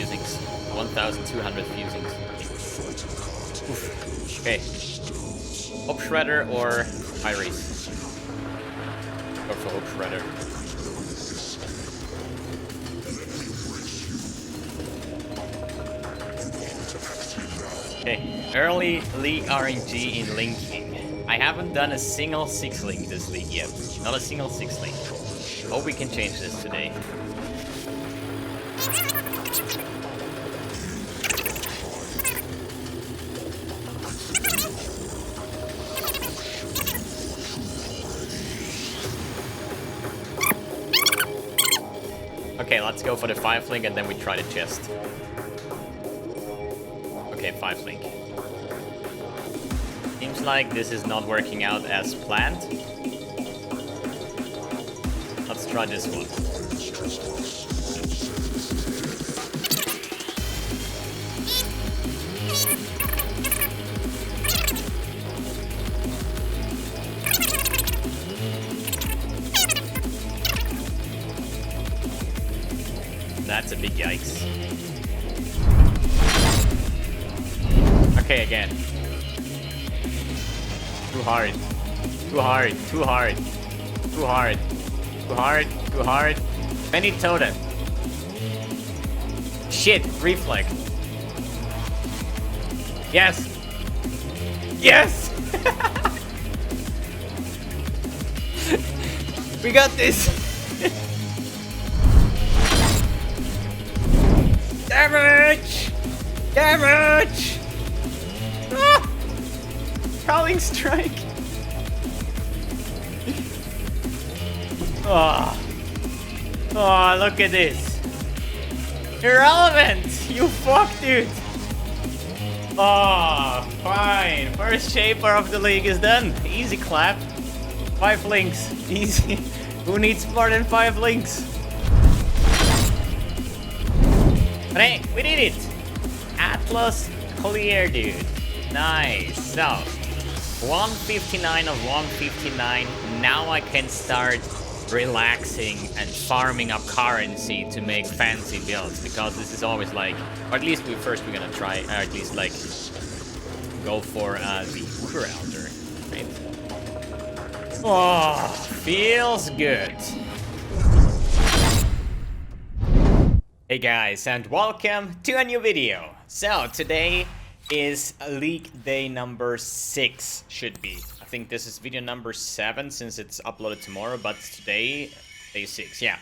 fusings. 1,200 fusings. Oof. Okay. Hope Shredder or Farris? Go for Hope Shredder. Okay, early League RNG in linking. I haven't done a single 6-link this league yet. Not a single 6-link. Hope we can change this today. Okay, let's go for the 5-link and then we try the chest. Okay, 5-link. Seems like this is not working out as planned. Let's try this one. That's a big yikes. Okay, again. Too hard. Too hard. Too hard. Too hard. Too hard. Too hard. Many totem. Shit. Reflect. Yes. Yes. We got this. Damage. Damage. Ah! Calling strike. Oh. Oh, look at this. Irrelevant. You fuck, dude. Oh, fine. First shaper of the league is done. Easy clap. 5 links. Easy. Who needs more than 5 links? But hey, we did it. Atlas clear, dude. Nice. So, 159 of 159. Now I can start relaxing and farming up currency to make fancy builds, because this is always like, or at least we're gonna try, or at least like go for the Uber Elder, right? Oh, feels good. Hey guys, and welcome to a new video. So today is league day number 6, should be. I think this is video number 7 since it's uploaded tomorrow, but today, day 6, yeah.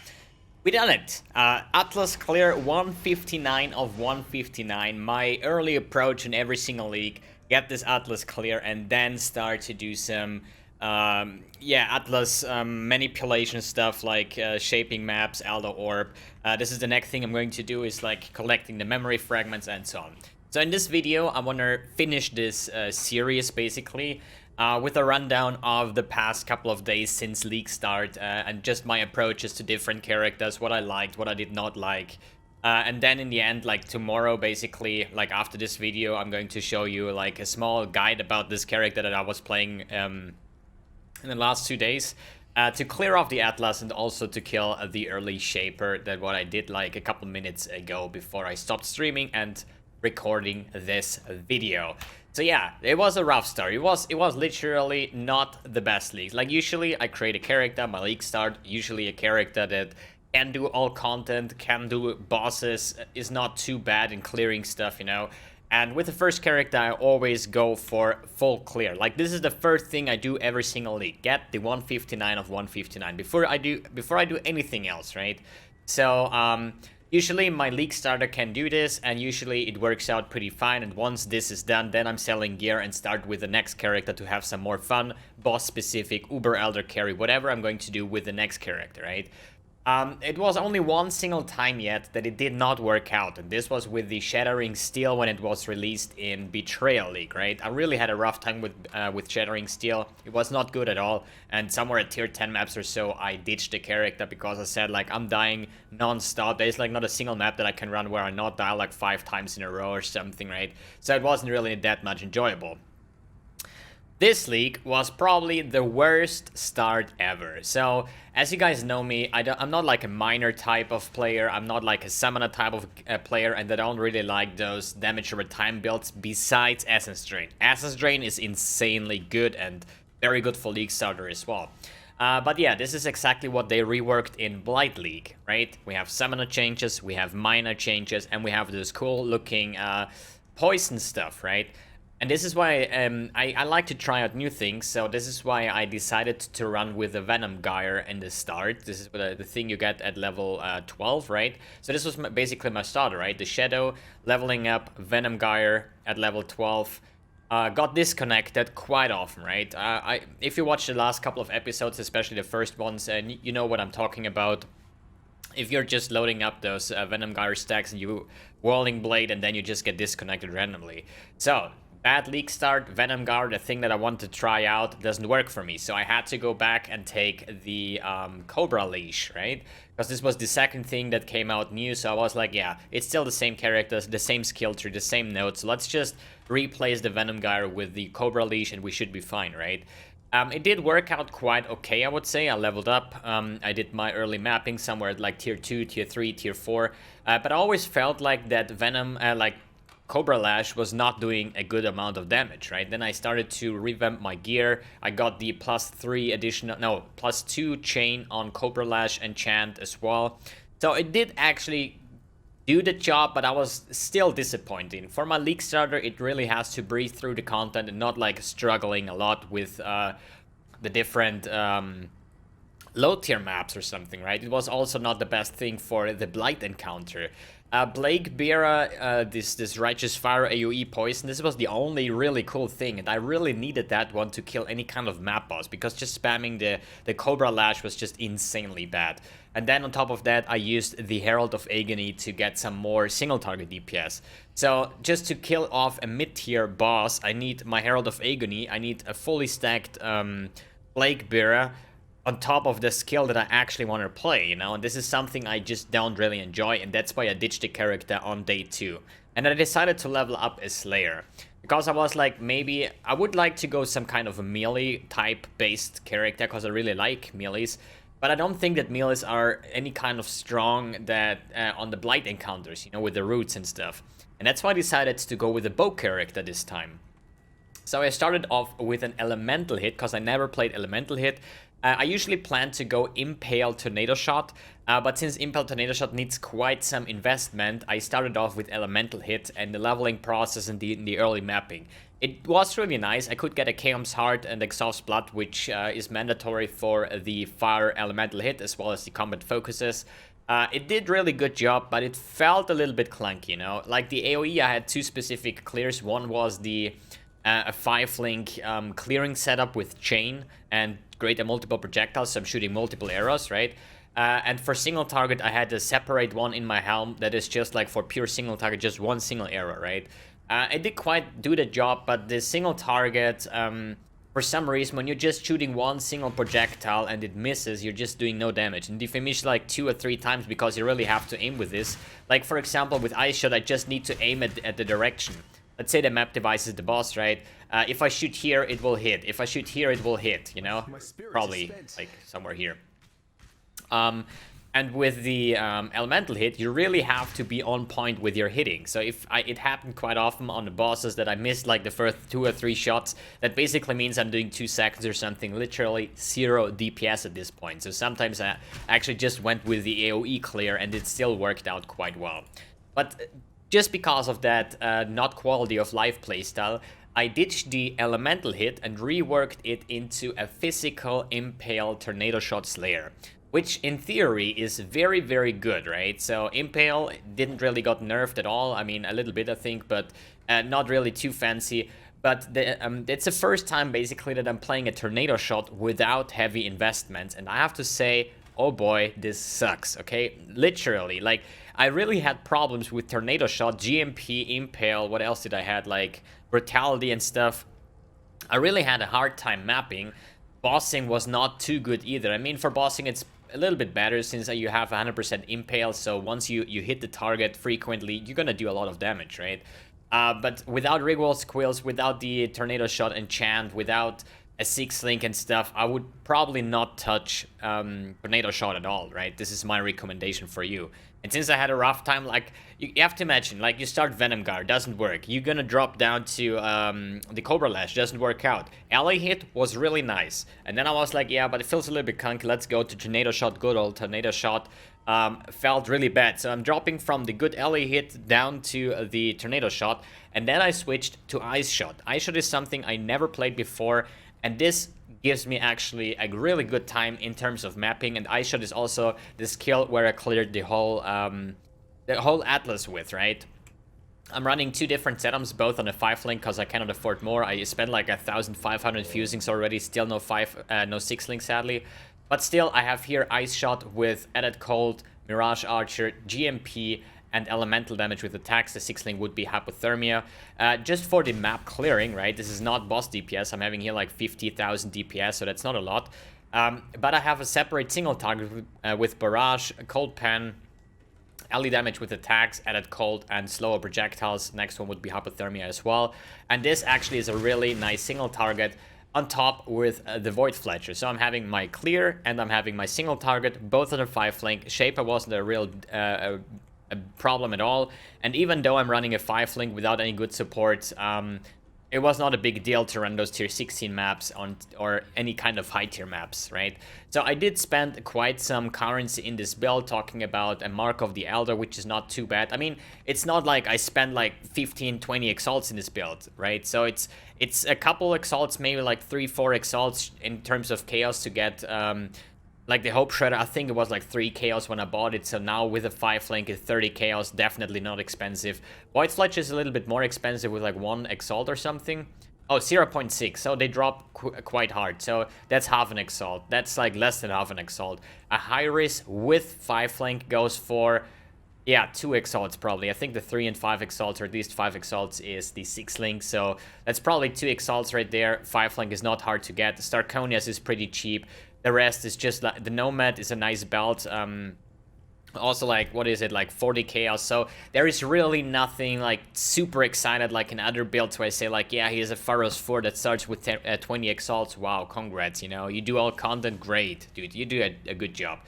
We done it. Atlas clear 159 of 159. My early approach in every single league, get this Atlas clear and then start to do some Atlas manipulation stuff like shaping maps, Elder Orb. This is the next thing I'm going to do, is like collecting the memory fragments and so on. So in this video, I want to finish this series basically with a rundown of the past couple of days since league start and just my approaches to different characters, what I liked, what I did not like. And then in the end, like tomorrow, basically, like after this video, I'm going to show you like a small guide about this character that I was playing in the last 2 days to clear off the Atlas and also to kill the early shaper, that what I did like a couple minutes ago before I stopped streaming and recording this video. So yeah, it was a rough start. It was literally not the best league. Like usually I create a character, my league start, usually a character that can do all content, can do bosses, is not too bad in clearing stuff, you know. And with the first character, I always go for full clear. Like this is the first thing I do every single league. Get the 159 of 159 before I do anything else, right? So usually my league starter can do this, and usually it works out pretty fine. And once this is done, then I'm selling gear and start with the next character to have some more fun, boss specific, Uber Elder carry, whatever I'm going to do with the next character, right? It was only one single time yet that it did not work out, and this was with the Shattering Steel when it was released in Betrayal League, right? I really had a rough time with Shattering Steel. It was not good at all, and somewhere at tier 10 maps or so, I ditched the character because I said, like, I'm dying non-stop. There's, like, not a single map that I can run where I not die, like, 5 times in a row or something, right? So it wasn't really that much enjoyable. This league was probably the worst start ever. So, as you guys know me, I'm not like a miner type of player, I'm not like a summoner type of player, and I don't really like those damage over time builds besides Essence Drain. Essence Drain is insanely good and very good for league starter as well. But yeah, this is exactly what they reworked in Blight League, right? We have summoner changes, we have miner changes, and we have this cool looking poison stuff, right? And this is why I like to try out new things, so this is why I decided to run with the Venom Gyre in the start. This is the thing you get at level 12, right? So this was basically my starter, right? The Shadow, leveling up, Venom Gyre at level 12. Got disconnected quite often, right? If you watch the last couple of episodes, especially the first ones, and you know what I'm talking about. If you're just loading up those Venom Gyre stacks and you Whirling Blade and then you just get disconnected randomly. So, bad league start, Venom Gyre, the thing that I wanted to try out, doesn't work for me. So I had to go back and take the Cobra Leash, right? Because this was the second thing that came out new, so I was like, yeah, it's still the same characters, the same skill tree, the same notes. So let's just replace the Venom Gyre with the Cobra Leash and we should be fine, right? It did work out quite okay, I would say. I leveled up, I did my early mapping somewhere at like tier 2, tier 3, tier 4. But I always felt like that Venom, like Cobra Lash was not doing a good amount of damage, right? Then I started to revamp my gear. I got the +3 additional, no, +2 chain on Cobra Lash enchant as well. So it did actually do the job, but I was still disappointing. For my league starter, it really has to breathe through the content and not like struggling a lot with the different low tier maps or something, right? It was also not the best thing for the Blight encounter. Blake Beera, this Righteous Fire AoE poison, this was the only really cool thing, and I really needed that one to kill any kind of map boss, because just spamming the Cobra Lash was just insanely bad. And then on top of that, I used the Herald of Agony to get some more single target DPS. So just to kill off a mid-tier boss, I need my Herald of Agony, I need a fully stacked Blake Beera, on top of the skill that I actually want to play, you know, and this is something I just don't really enjoy, and that's why I ditched the character on day 2. And I decided to level up a Slayer, because I was like, maybe I would like to go some kind of a melee type based character, because I really like melees, but I don't think that melees are any kind of strong that on the Blight encounters, you know, with the roots and stuff. And that's why I decided to go with a bow character this time. So I started off with an elemental hit, because I never played elemental hit. I usually plan to go Impale Tornado Shot, but since Impale Tornado Shot needs quite some investment, I started off with Elemental Hit and the leveling process in the early mapping. It was really nice. I could get a Chaos Heart and Exhaust Blood, which is mandatory for the Fire Elemental Hit as well as the combat focuses. It did really good job, but it felt a little bit clunky, you know? Like the AoE, I had two specific clears. One was the a 5-link clearing setup with chain and create a multiple projectiles, so I'm shooting multiple arrows, right? And for single target, I had a separate one in my helm that is just like for pure single target, just one single arrow, right? It did quite do the job, but the single target, for some reason, when you're just shooting one single projectile and it misses, you're just doing no damage. And if you miss like 2 or 3 times, because you really have to aim with this, like for example with Ice Shot, I just need to aim at the direction. Let's say the map device is the boss, right? If I shoot here, it will hit. If I shoot here, it will hit, you know? Probably, like, somewhere here. And with the elemental hit, you really have to be on point with your hitting. So if it happened quite often on the bosses that I missed, like, the first 2 or 3 shots, that basically means I'm doing 2 seconds or something, literally 0 DPS at this point. So sometimes I actually just went with the AoE clear, and it still worked out quite well. But just because of that not quality of life playstyle, I ditched the elemental hit and reworked it into a physical Impale Tornado Shot Slayer, which in theory is very, very good, right? So Impale didn't really got nerfed at all. I mean, a little bit, I think, but not really too fancy. But it's the first time, basically, that I'm playing a Tornado Shot without heavy investment, and I have to say, oh boy, this sucks, okay? Literally, like, I really had problems with Tornado Shot, GMP, Impale, what else did I had, like, Brutality and stuff. I really had a hard time mapping. Bossing was not too good either. I mean, for bossing, it's a little bit better since you have 100% Impale, so once you hit the target frequently, you're gonna do a lot of damage, right? But without Rigwall Squills, without the Tornado Shot enchant, without a 6-link and stuff, I would probably not touch Tornado Shot at all, right? This is my recommendation for you. And since I had a rough time, like, you have to imagine, like, you start Venom Guard, doesn't work. You're gonna drop down to the Cobra Lash, doesn't work out. Ally hit was really nice. And then I was like, yeah, but it feels a little bit clunky, let's go to Tornado Shot, good old Tornado Shot. Felt really bad, so I'm dropping from the good ally hit down to the Tornado Shot, and then I switched to Ice Shot. Ice Shot is something I never played before, and this gives me actually a really good time in terms of mapping, and Ice Shot is also the skill where I cleared the whole Atlas with, right? I'm running 2 different setups, both on a 5-link, because I cannot afford more. I spent like 1,500 fusings already, still no 6-link sadly. But still, I have here Ice Shot with Added Cold, Mirage Archer, GMP, and Elemental Damage with attacks. The 6-link would be Hypothermia. Just for the map clearing, right? This is not boss DPS. I'm having here like 50,000 DPS, so that's not a lot. But I have a separate single target with Barrage, Cold Pen, ally damage with attacks, added cold, and slower projectiles. Next one would be Hypothermia as well. And this actually is a really nice single target on top with the Void Fletcher. So I'm having my clear and I'm having my single target, both on a 5-link. Shaper wasn't a real a problem at all. And even though I'm running a 5-link without any good support, it was not a big deal to run those tier 16 maps on or any kind of high tier maps, right? So I did spend quite some currency in this build, talking about a Mark of the Elder, which is not too bad. I mean, it's not like I spent like 15, 20 exalts in this build, right? So it's a couple exalts, maybe like 3-4 exalts in terms of chaos to get like the Hope Shredder. I think it was like 3 chaos when I bought it, so now with a 5-link it's 30 chaos, definitely not expensive. Void Fletch is a little bit more expensive with like 1 exalt or something. Oh, 0.6, so they drop quite hard, so that's half an exalt. That's like less than half an exalt. A Hyris with 5-link goes for, yeah, 2 exalts probably. I think the 3 and 5 exalts, or at least 5 exalts, is the 6-link, so that's probably 2 exalts right there. 5-link is not hard to get. The Starconias is pretty cheap. The rest is just like, the Nomad is a nice belt. Also, like, what is it, like 40 chaos, so there is really nothing like super excited like in other builds where I say like, yeah, here's a Farris 4 that starts with 20 exalts. Wow, congrats, you know, you do all content, great, dude, you do a good job.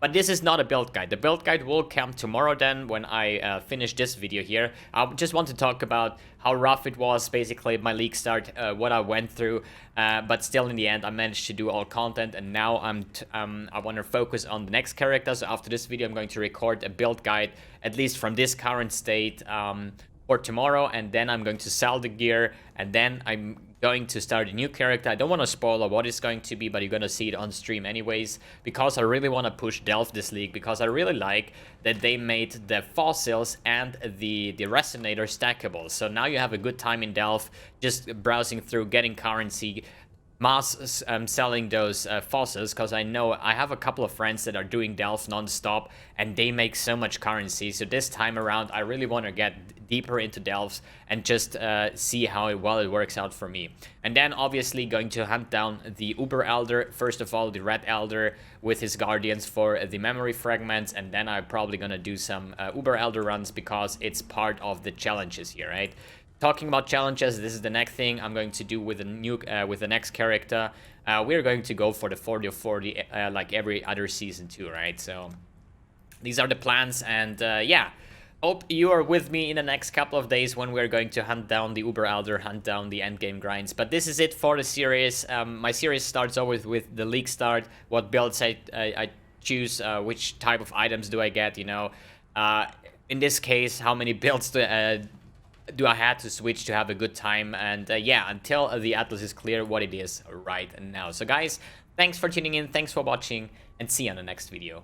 But this is not a build guide. The build guide will come tomorrow then when I finish this video here. I just want to talk about how rough it was, basically my league start, what I went through. But still in the end I managed to do all content, and now I want to focus on the next character. So after this video I'm going to record a build guide, at least from this current state, for tomorrow, and then I'm going to sell the gear, and then I'm going to start a new character. I don't want to spoil what it's going to be, but you're going to see it on stream anyways, because I really want to push Delph this league, because I really like that they made the fossils and the resonator stackable. So now you have a good time in Delph, just browsing through, getting currency, mass selling those fossils, because I know I have a couple of friends that are doing Delph non-stop and they make so much currency. So this time around I really want to get deeper into Delphs and just see how well it works out for me. And then obviously going to hunt down the Uber Elder, first of all the Red Elder with his Guardians for the memory fragments, and then I'm probably gonna do some Uber Elder runs because it's part of the challenges here, right? Talking about challenges, this is the next thing I'm going to do with the new with the next character. We're going to go for the 40 of 40 like every other season too, right? So these are the plans, and yeah, hope you are with me in the next couple of days when we're going to hunt down the Uber Elder, hunt down the endgame grinds. But this is it for the series. My series starts always with the league start, what builds I choose, which type of items do I get, you know. In this case, how many builds do I have to switch to have a good time, and yeah, until the Atlas is clear what it is right now. So guys, thanks for tuning in, thanks for watching, and see you on the next video.